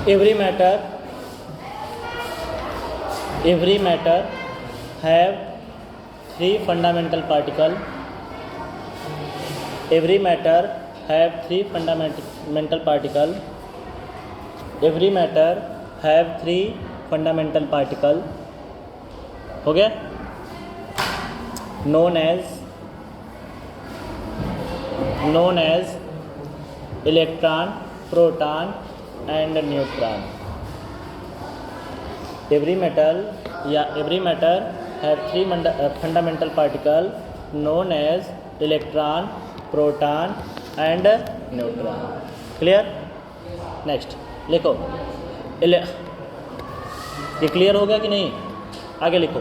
every matter have three fundamental particle. Every matter have three fundamental particle. Every matter have three fundamental particle. हो गया? known as electron, proton and neutron. Every matter have three fundamental particle known as electron, proton and neutron. Clear? Next लिखो, ये clear हो गया कि नहीं? आगे लिखो,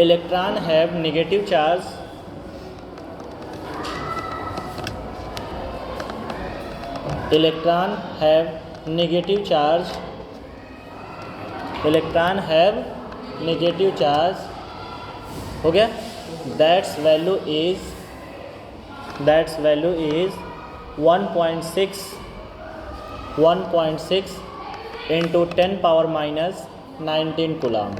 electron have negative charge, electron have negative charge, electron have negative charge. हो गया? That's value is 1.6 into 10 power minus 19 coulomb.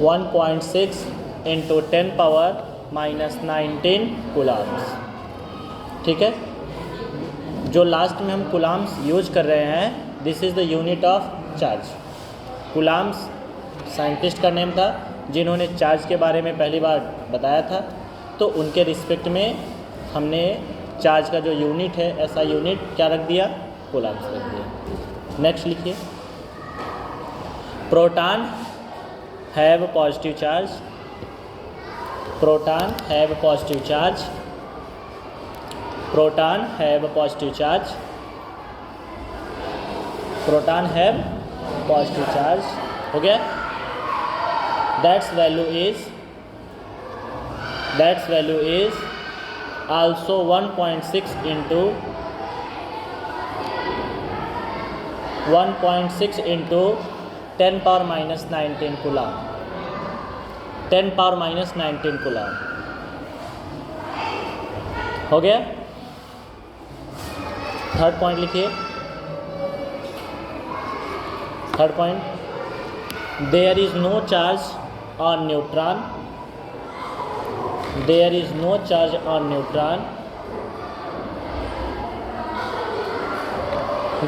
1.6 into 10 power minus 19 coulombs. ठीक है? जो लास्ट में हम coulombs यूज कर रहे हैं, this is the unit of charge. coulombs scientist का नेम था जिन्होंने चार्ज के बारे में पहली बार बताया था, तो उनके रिस्पेक्ट में हमने चार्ज का जो यूनिट है, ऐसा यूनिट क्या रख दिया? coulombs रख दिया. नेक्स्ट लिखिए, proton have positive charge. Proton have positive charge. Proton have positive charge. Proton have positive charge. हो गया? That's value is also 1.6 into 10 power minus 19 coulomb. 10 power minus 19 coulomb. हो गया? थर्ड पॉइंट लिखिए. Third point, there is no charge on neutron. There is no charge on neutron.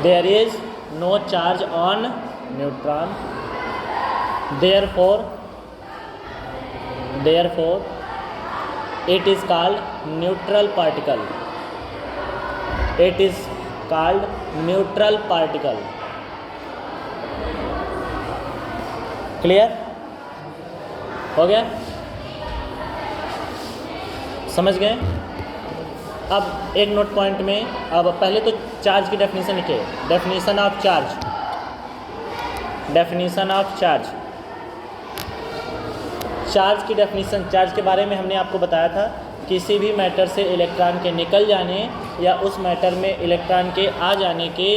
There is no charge on neutron. Therefore, it is called neutral particle. It is called neutral particle. Clear? हो गया? समझ गए? अब एक note point में, अब पहले तो चार्ज की डेफिनेशन लिखिए. Definition of charge. चार्ज की डेफिनेशन, चार्ज के बारे में हमने आपको बताया था, किसी भी मैटर से इलेक्ट्रॉन के निकल जाने या उस मैटर में इलेक्ट्रॉन के आ जाने के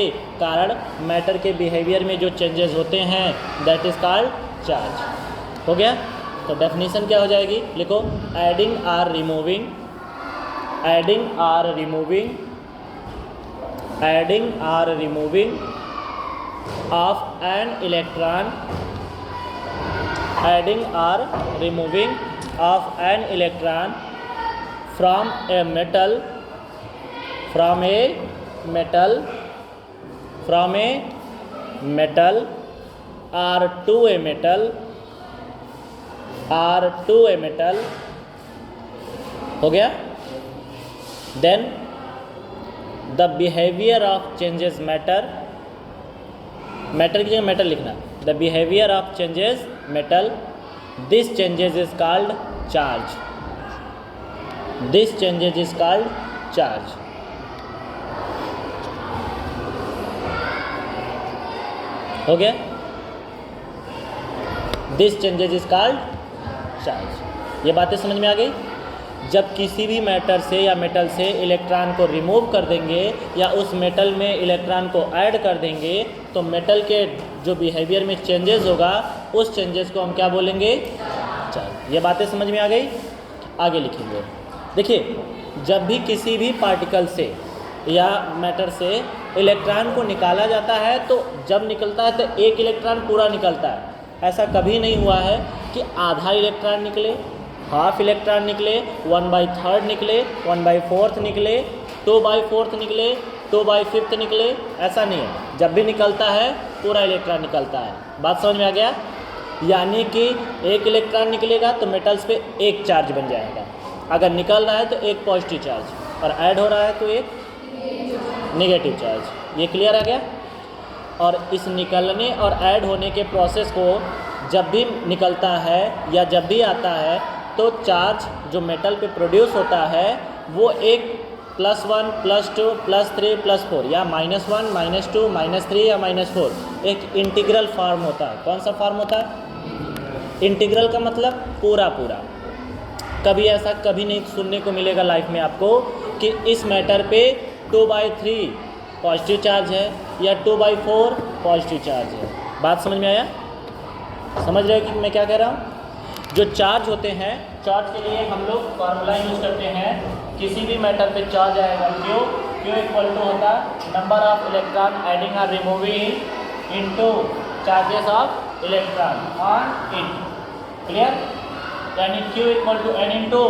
कारण मैटर के बिहेवियर में जो चेंजेस होते हैं, दैट इज़ कॉल्ड चार्ज. हो गया? तो डेफिनेशन क्या हो जाएगी? लिखो, adding or removing of an electron from a metal or to a metal. हो गया? then the behavior of changes matter की जगह metal लिखना. the behavior of changes metal, this changes is called charge. हो गया? This changes is called charge. ये बातें समझ में आ गई? जब किसी भी मैटर से या मेटल से इलेक्ट्रॉन को रिमूव कर देंगे या उस मेटल में इलेक्ट्रॉन को ऐड कर देंगे तो मेटल के जो बिहेवियर में चेंजेस होगा उस चेंजेस को हम क्या बोलेंगे? चार्ज. ये बातें समझ में आ गई? आगे लिखेंगे. देखिए, जब भी किसी भी पार्टिकल से या मैटर से इलेक्ट्रॉन को निकाला जाता है तो जब निकलता है तो एक इलेक्ट्रॉन पूरा निकलता है। ऐसा कभी नहीं हुआ है कि आधा इलेक्ट्रॉन निकले, हाफ इलेक्ट्रॉन निकले, 1/3 निकले, 1/4 निकले, 2/4 निकले, 2/5 निकले, ऐसा नहीं है। जब भी निकलता है पूरा इलेक्ट्रॉन निकलता है। बात समझ में आ गया? यानी कि एक इलेक्ट्रॉन निकलेगा तो मेटल्स पे एक चार्ज बन जाएगा। अगर निकल रहा है तो एक पॉजिटिव चार्ज और ऐड हो रहा है तो एक नेगेटिव चार्ज। ये क्लियर आ गया? और इस निकलने और ऐड होने के प्रोसेस को जब भी निकलता है या जब भी आता है तो चार्ज जो मेटल पे प्रोड्यूस होता है वो एक +1 +2 +3 +4 या -1 -2 -3 या -4 एक इंटीग्रल फॉर्म होता है। कौन सा फॉर्म होता है? इंटीग्रल का मतलब पूरा पूरा। कभी ऐसा कभी नहीं सुनने को मिलेगा लाइफ में आपको कि इस मैटर पे 2/3 पॉजिटिव चार्ज है या 2/4 पॉजिटिव चार्ज है। बात समझ में आया? समझ रहे हो कि मैं क्या कह रहा हूँ? जो चार्ज होते हैं, चार्ज के लिए हम लोग फार्मूला यूज करते हैं। किसी भी मैटर पे चार्ज आएगा क्यू इक्वल टू होता नंबर ऑफ इलेक्ट्रॉन एडिंग और removing into charges of electron on it. Clear? यानी Q equal to N into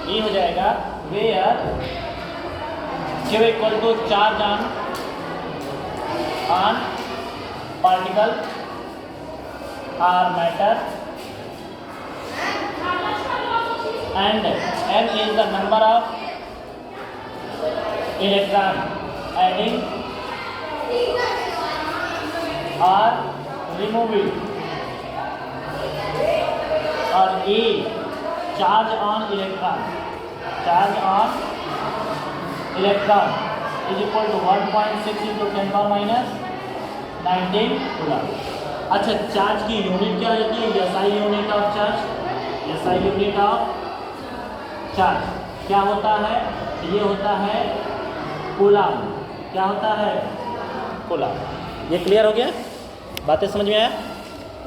E हो जाएगा where Q equal to charge on particle और matter and N is the number of electron adding or removing और E charge on electron is equal to 1.6 into 10⁻⁻19 coulomb. अच्छा, charge की unit क्या होती है? SI unit of charge. SI unit of charge क्या होता है? ये होता है कूलम। क्या होता है? कूलम। ये क्लियर हो गया? बातें समझ में आया?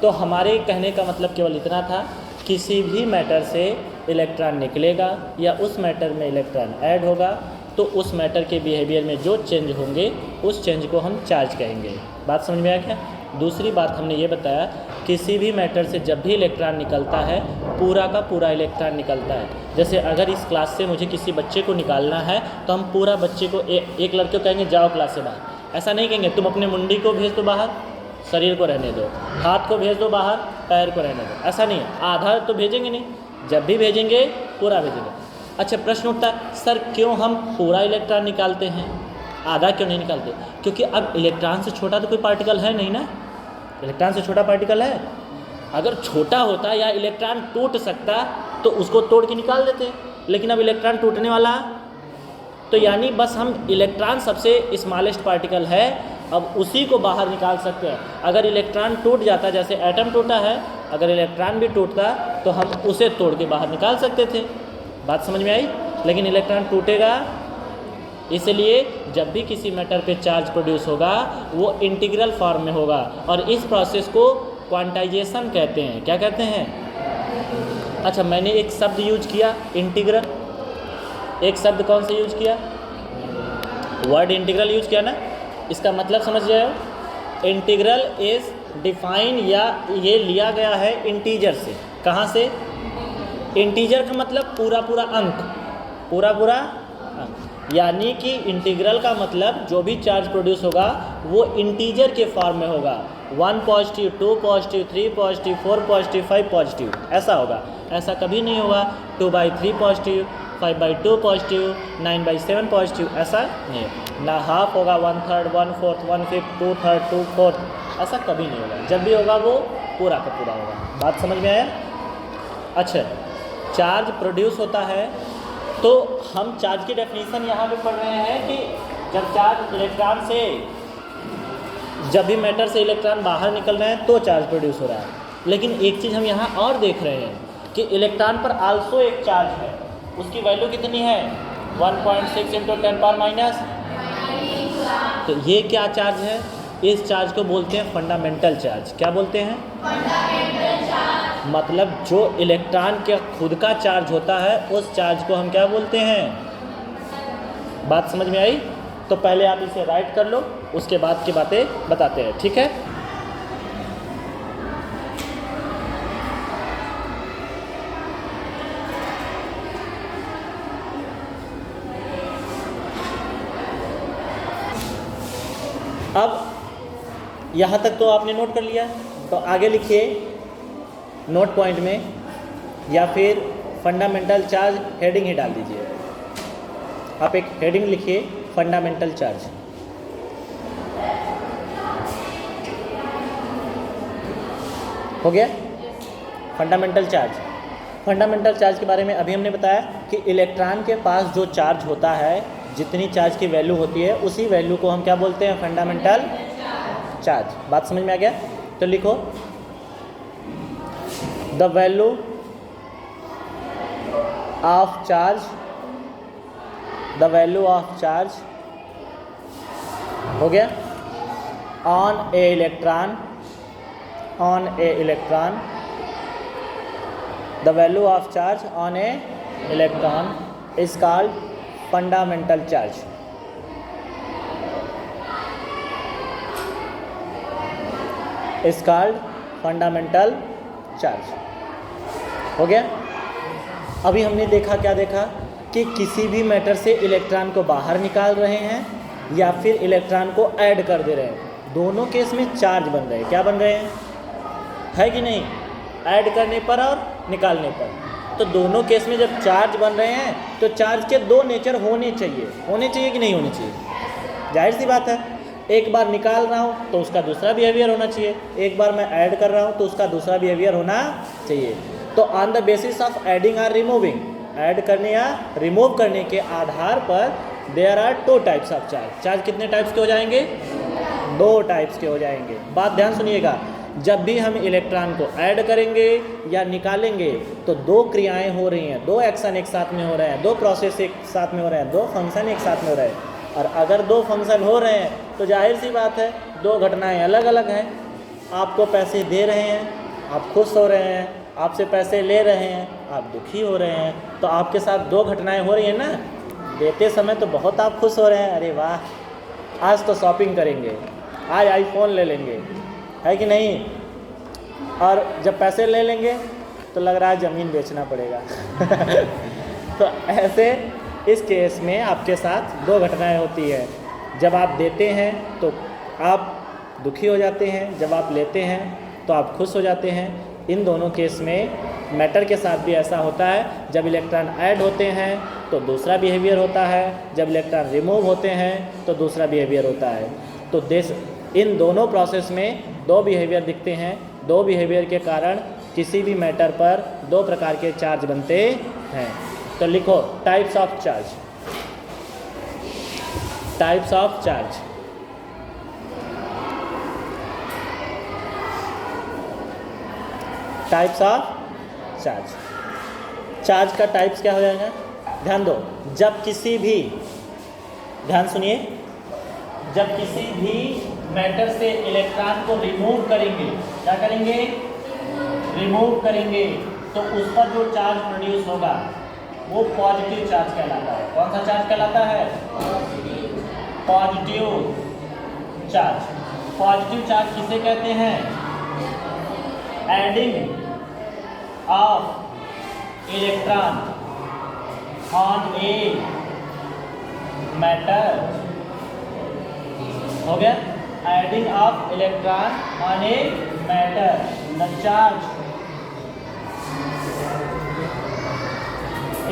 तो हमारे कहने का मतलब केवल इतना था, किसी भी मैटर से इलेक्ट्रॉन निकलेगा या उस मैटर में इलेक्ट्रॉन ऐड होगा तो उस मैटर के बिहेवियर में जो चेंज होंगे उस चेंज को हम चार्ज कहेंगे। बात समझ में आया क्या? दूसरी बात हमने ये बताया, किसी भी मैटर से जब भी इलेक्ट्रॉन निकलता है पूरा का पूरा इलेक्ट्रॉन निकलता है। जैसे अगर इस क्लास से मुझे किसी बच्चे को निकालना है तो हम पूरा बच्चे को एक लड़के को कहेंगे जाओ क्लास से बाहर। ऐसा नहीं कहेंगे तुम अपने मुंडी को भेज दो बाहर, शरीर को रहने दो, हाथ को भेज दो बाहर, पैर को रहने दो। ऐसा नहीं है, आधा तो भेजेंगे नहीं, जब भी भेजेंगे पूरा भेजेंगे। अच्छा, प्रश्न उठता है सर क्यों हम पूरा इलेक्ट्रॉन निकालते हैं, आधा क्यों नहीं निकालते? क्योंकि अब इलेक्ट्रॉन से छोटा तो कोई पार्टिकल है नहीं ना। इलेक्ट्रॉन से छोटा पार्टिकल है? अगर छोटा होता या इलेक्ट्रॉन टूट सकता तो उसको तोड़ के निकाल देते, लेकिन अब इलेक्ट्रॉन टूटने वाला तो यानी बस हम इलेक्ट्रॉन सबसे स्मॉलेस्ट पार्टिकल है, अब उसी को बाहर निकाल सकते हैं। अगर इलेक्ट्रॉन टूट जाता, जैसे एटम टूटा है, अगर इलेक्ट्रॉन भी टूटता तो हम उसे तोड़ के बाहर निकाल सकते थे। बात समझ में आई? लेकिन इलेक्ट्रॉन टूटेगा, इसलिए जब भी किसी मैटर पे चार्ज प्रोड्यूस होगा वो इंटीग्रल फॉर्म में होगा और इस प्रोसेस को क्वांटाइजेशन कहते हैं। क्या कहते हैं? अच्छा, मैंने एक शब्द यूज किया इंटीग्रल। एक शब्द कौन सा यूज किया? वर्ड इंटीग्रल यूज किया ना। इसका मतलब समझ रहे हो? इंटीग्रल इज डिफाइन या ये लिया गया है इंटीजर से। कहाँ से? इंटीजर का मतलब पूरा पूरा अंक, पूरा पूरा अंक। यानी कि इंटीग्रल का मतलब जो भी चार्ज प्रोड्यूस होगा वो इंटीजर के फॉर्म में होगा। 1 positive, 2 positive, 3 positive, 4 positive, 5 positive, ऐसा होगा। ऐसा कभी नहीं होगा 2/3 पॉजिटिव, 5/2 पॉजिटिव, 9/7 पॉजिटिव, ऐसा नहीं है। ना हाफ होगा 1/3, 1/4, 1/5, 2/3, 2/4, ऐसा कभी नहीं होगा। जब भी होगा वो पूरा का पूरा होगा। बात समझ में आया? अच्छा, चार्ज प्रोड्यूस होता है तो हम चार्ज की डेफिनेशन यहाँ पे पढ़ रहे हैं कि जब चार्ज इलेक्ट्रॉन से, जब भी मैटर से इलेक्ट्रॉन बाहर निकल रहे हैं तो चार्ज प्रोड्यूस हो रहा है। लेकिन एक चीज़ हम यहाँ और देख रहे हैं कि इलेक्ट्रॉन पर आल्सो एक चार्ज है, उसकी वैल्यू कितनी है? 1.6 into 10⁻⁻। तो ये क्या चार्ज है? इस चार्ज को बोलते हैं फंडामेंटल चार्ज। क्या बोलते हैं? Fundamental charge. मतलब जो इलेक्ट्रॉन का खुद का चार्ज होता है उस चार्ज को हम क्या बोलते हैं? बात समझ में आई? तो पहले आप इसे राइट कर लो, उसके बाद की बातें बताते हैं, ठीक है। अब यहाँ तक तो आपने नोट कर लिया, तो आगे लिखिए नोट पॉइंट में, या फिर फंडामेंटल चार्ज हेडिंग ही डाल दीजिए। आप एक हेडिंग लिखिए, फंडामेंटल चार्ज। हो गया फंडामेंटल चार्ज। फंडामेंटल चार्ज के बारे में अभी हमने बताया कि इलेक्ट्रॉन के पास जो चार्ज होता है, जितनी चार्ज की वैल्यू होती है, उसी वैल्यू को हम क्या बोलते हैं? Fundamental charge. बात समझ में आ गया? तो लिखो the value of charge, the value of charge हो गया on A electron, on A electron, the value of charge on A electron is called fundamental charge. Is called fundamental charge. हो गया। अभी हमने देखा, क्या देखा कि किसी भी मैटर से इलेक्ट्रॉन को बाहर निकाल रहे हैं या फिर इलेक्ट्रॉन को ऐड कर दे रहे हैं, दोनों केस में चार्ज बन रहे हैं। क्या बन रहे हैं? है कि नहीं? ऐड करने पर और निकालने पर। तो दोनों केस में जब चार्ज बन रहे हैं तो चार्ज के दो नेचर होने चाहिए। होने चाहिए कि नहीं होने चाहिए? जाहिर सी बात है, एक बार निकाल रहा हूँ तो उसका दूसरा बिहेवियर होना चाहिए, एक बार मैं ऐड कर रहा हूँ तो उसका दूसरा बिहेवियर होना चाहिए। तो on the basis of adding और रिमूविंग, ऐड करने या रिमूव करने के आधार पर there are two types of charge. Charge कितने टाइप्स के हो जाएंगे? दो टाइप्स के हो जाएंगे। बात ध्यान सुनिएगा, जब भी हम इलेक्ट्रॉन को ऐड करेंगे या निकालेंगे तो दो क्रियाएं हो रही हैं, दो एक्शन एक साथ में हो रहे हैं, दो प्रोसेस एक साथ में हो रहे हैं, दो फंक्शन एक साथ में हो रहे हैं। और अगर दो फंक्शन हो रहे हैं तो जाहिर सी बात है दो घटनाएं अलग अलग हैं। आपको पैसे दे रहे हैं, आप खुश हो रहे हैं, आपसे पैसे ले रहे हैं, आप दुखी हो रहे हैं। तो आपके साथ दो घटनाएं हो रही हैं ना। देते समय तो बहुत आप खुश हो रहे हैं, अरे वाह आज तो शॉपिंग करेंगे, आज आईफोन ले लेंगे, है कि नहीं? और जब पैसे ले लेंगे तो लग रहा है ज़मीन बेचना पड़ेगा। तो ऐसे इस केस में आपके साथ दो घटनाएं होती है। जब आप देते हैं तो आप दुखी हो जाते हैं, जब आप लेते हैं तो आप खुश हो जाते हैं। इन दोनों केस में मैटर के साथ भी ऐसा होता है। जब इलेक्ट्रॉन ऐड होते हैं तो दूसरा बिहेवियर होता है, जब इलेक्ट्रॉन रिमूव होते हैं तो दूसरा बिहेवियर होता है। तो इन दोनों प्रोसेस में दो बिहेवियर दिखते हैं। दो बिहेवियर के कारण किसी भी मैटर पर दो प्रकार के चार्ज बनते हैं। तो लिखो types of charge. Types of charge. Types of charge. Charge का टाइप्स क्या हो जाएगा? ध्यान दो, जब किसी भी, ध्यान सुनिए, जब किसी भी मैटर से इलेक्ट्रॉन को रिमूव करेंगे, क्या करेंगे? रिमूव करेंगे, तो उस पर जो चार्ज प्रोड्यूस होगा वो पॉजिटिव चार्ज कहलाता है। कौन सा चार्ज कहलाता है? Positive charge. पॉजिटिव चार्ज किसे कहते हैं? Adding of electron on a matter. हो गया? Adding of electron on a matter, the charge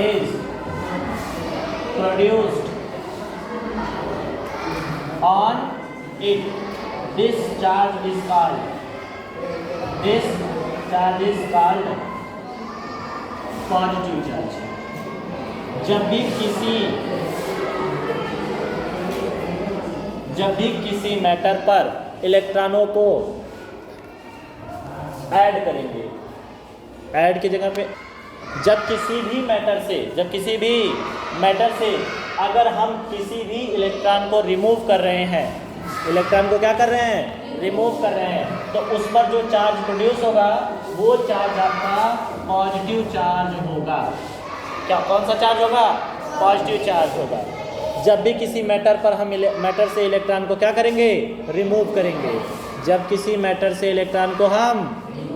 is produced on it. This charge is called positive charge. जब भी किसी मैटर पर इलेक्ट्रॉनों को ऐड करेंगे, ऐड की जगह पे जब किसी भी मैटर से अगर हम किसी भी इलेक्ट्रॉन को रिमूव कर रहे हैं, इलेक्ट्रॉन को क्या कर रहे हैं? रिमूव कर रहे हैं, तो उस पर जो चार्ज प्रोड्यूस होगा वो चार्ज आपका पॉजिटिव चार्ज होगा। क्या? कौन सा चार्ज होगा? पॉजिटिव चार्ज होगा। जब भी किसी मैटर पर हम मैटर से इलेक्ट्रॉन को क्या करेंगे, रिमूव करेंगे। जब किसी मैटर से इलेक्ट्रॉन को हम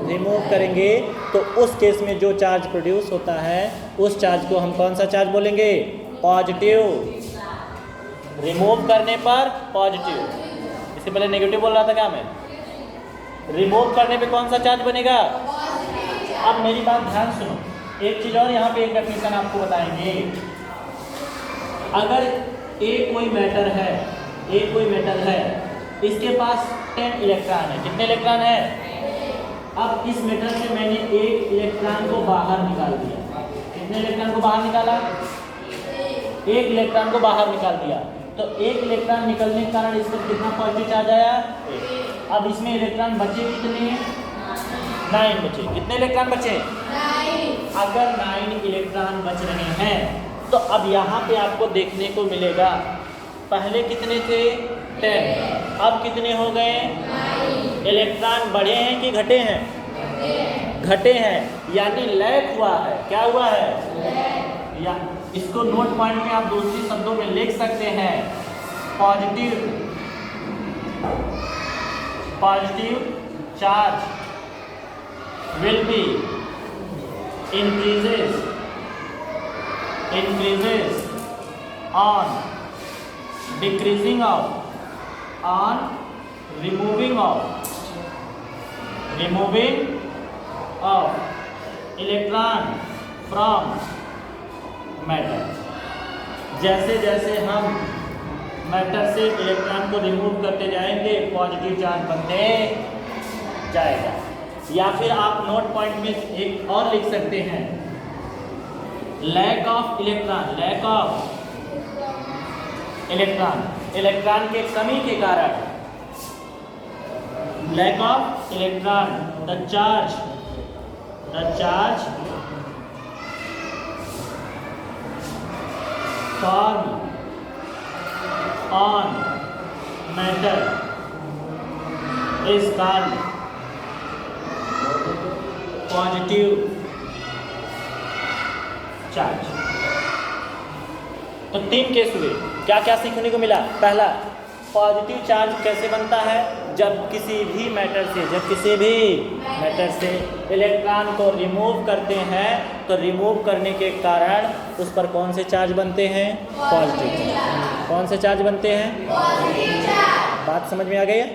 रिमूव करेंगे तो उस केस में जो चार्ज प्रोड्यूस होता है उस चार्ज को हम कौन सा चार्ज बोलेंगे, पॉजिटिव। रिमूव करने पर पॉजिटिव, इससे पहले नेगेटिव बोल रहा था क्या मैं, रिमूव करने पे कौन सा चार्ज बनेगा। अब मेरी बात ध्यान सुनो, एक चीज और यहाँ पे एक डेफिनेशन आपको बताएंगे। अगर एक कोई मैटर है, इसके पास 10 इलेक्ट्रॉन है। कितने इलेक्ट्रॉन है। अब इस मैटर से मैंने एक इलेक्ट्रॉन को बाहर निकाल दिया। कितने इलेक्ट्रॉन को बाहर निकाला, एक इलेक्ट्रॉन को बाहर निकाल दिया। तो एक इलेक्ट्रॉन निकलने के कारण इसमें कितना पॉजिटिव चार्ज आया। अब इसमें इलेक्ट्रॉन बचे कितने, 9 बचे। कितने इलेक्ट्रॉन बचे, 9। अगर 9 इलेक्ट्रॉन बच रहे हैं तो अब यहाँ पे आपको देखने को मिलेगा, पहले कितने थे, 10, अब कितने हो गए, 9। इलेक्ट्रॉन बढ़े हैं कि घटे हैं, घटे हैं, यानी लैक हुआ है। क्या हुआ है, या इसको नोट पॉइंट में आप दूसरे शब्दों में लिख सकते हैं, positive charge will be increases on decreasing of, on removing of electron from matter। जैसे जैसे हम मैटर से इलेक्ट्रॉन को रिमूव करते जाएंगे पॉजिटिव चार्ज बनते जाएगा। या फिर आप नोट पॉइंट में एक और लिख सकते हैं, लैक ऑफ इलेक्ट्रॉन के कमी के कारण, lack of electron, the charge form on matter is called positive charge. तो 3 केस हुए। क्या क्या सीखने को मिला। पहला, पॉजिटिव चार्ज कैसे बनता है, जब किसी भी मैटर से इलेक्ट्रॉन को रिमूव करते हैं तो रिमूव करने के कारण उस पर कौन से चार्ज बनते हैं, पॉजिटिव चार्ज। कौन से चार्ज बनते हैं, पॉजिटिव चार्ज। बात समझ में आ गई है।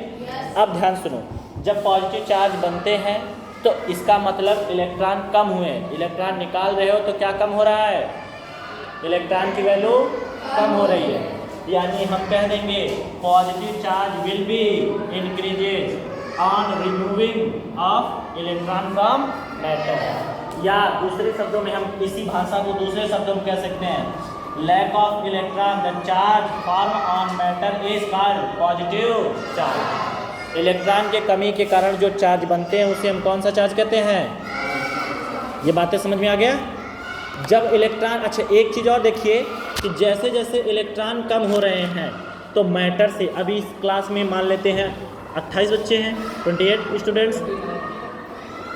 अब ध्यान सुनो, जब पॉजिटिव चार्ज बनते हैं तो इसका मतलब इलेक्ट्रॉन कम हुए। इलेक्ट्रॉन निकाल रहे हो तो क्या कम हो रहा है, इलेक्ट्रॉन की वैल्यू कम हो रही है। यानी हम कह देंगे positive charge will be increases on removing of electron from matter. या दूसरे शब्दों में हम इसी भाषा को दूसरे शब्दों में कह सकते हैं, lack of electron the charge form on matter is called positive charge. Electron के कमी के कारण जो चार्ज बनते हैं उसे हम कौन सा चार्ज कहते हैं। ये बातें समझ में आ गया। जब इलेक्ट्रॉन, अच्छा एक चीज़ और देखिए कि जैसे जैसे इलेक्ट्रॉन कम हो रहे हैं तो मैटर से, अभी इस क्लास में मान लेते हैं 28 बच्चे हैं, 28 स्टूडेंट्स,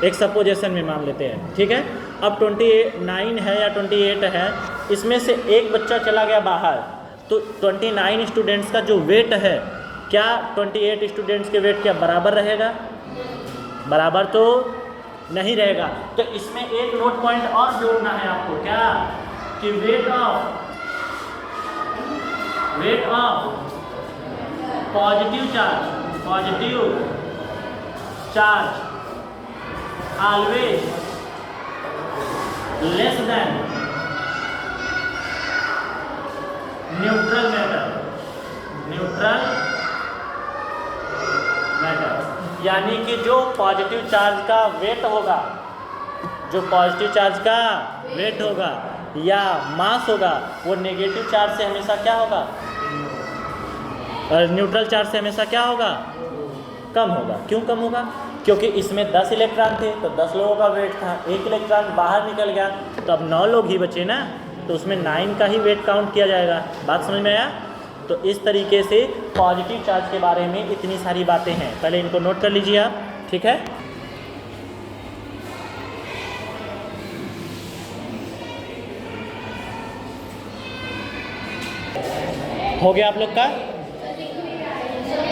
एक सपोजेशन में मान लेते हैं, ठीक है। अब 29 है या 28 है, इसमें से एक बच्चा चला गया बाहर, तो 29 स्टूडेंट्स का जो वेट है, क्या 28 स्टूडेंट्स के वेट क्या बराबर रहेगा, बराबर तो नहीं रहेगा। तो इसमें एक नोट पॉइंट और जोड़ना है आपको, क्या कि weight of positive charge always less than neutral matter. यानी कि जो पॉजिटिव चार्ज का वेट होगा, या मास होगा, वो नेगेटिव चार्ज से हमेशा क्या होगा, न्यूट्रल चार्ज से हमेशा क्या होगा, कम होगा। क्यों कम होगा, क्योंकि इसमें 10 इलेक्ट्रॉन थे तो 10 लोगों का वेट था, एक इलेक्ट्रॉन बाहर निकल गया तो अब 9 लोग ही बचे ना, तो उसमें 9 का ही वेट काउंट किया जाएगा। बात समझ में आया। तो इस तरीके से पॉजिटिव चार्ज के बारे में इतनी सारी बातें हैं, पहले इनको नोट कर लीजिए आप, ठीक है। हो गया आप लोग का।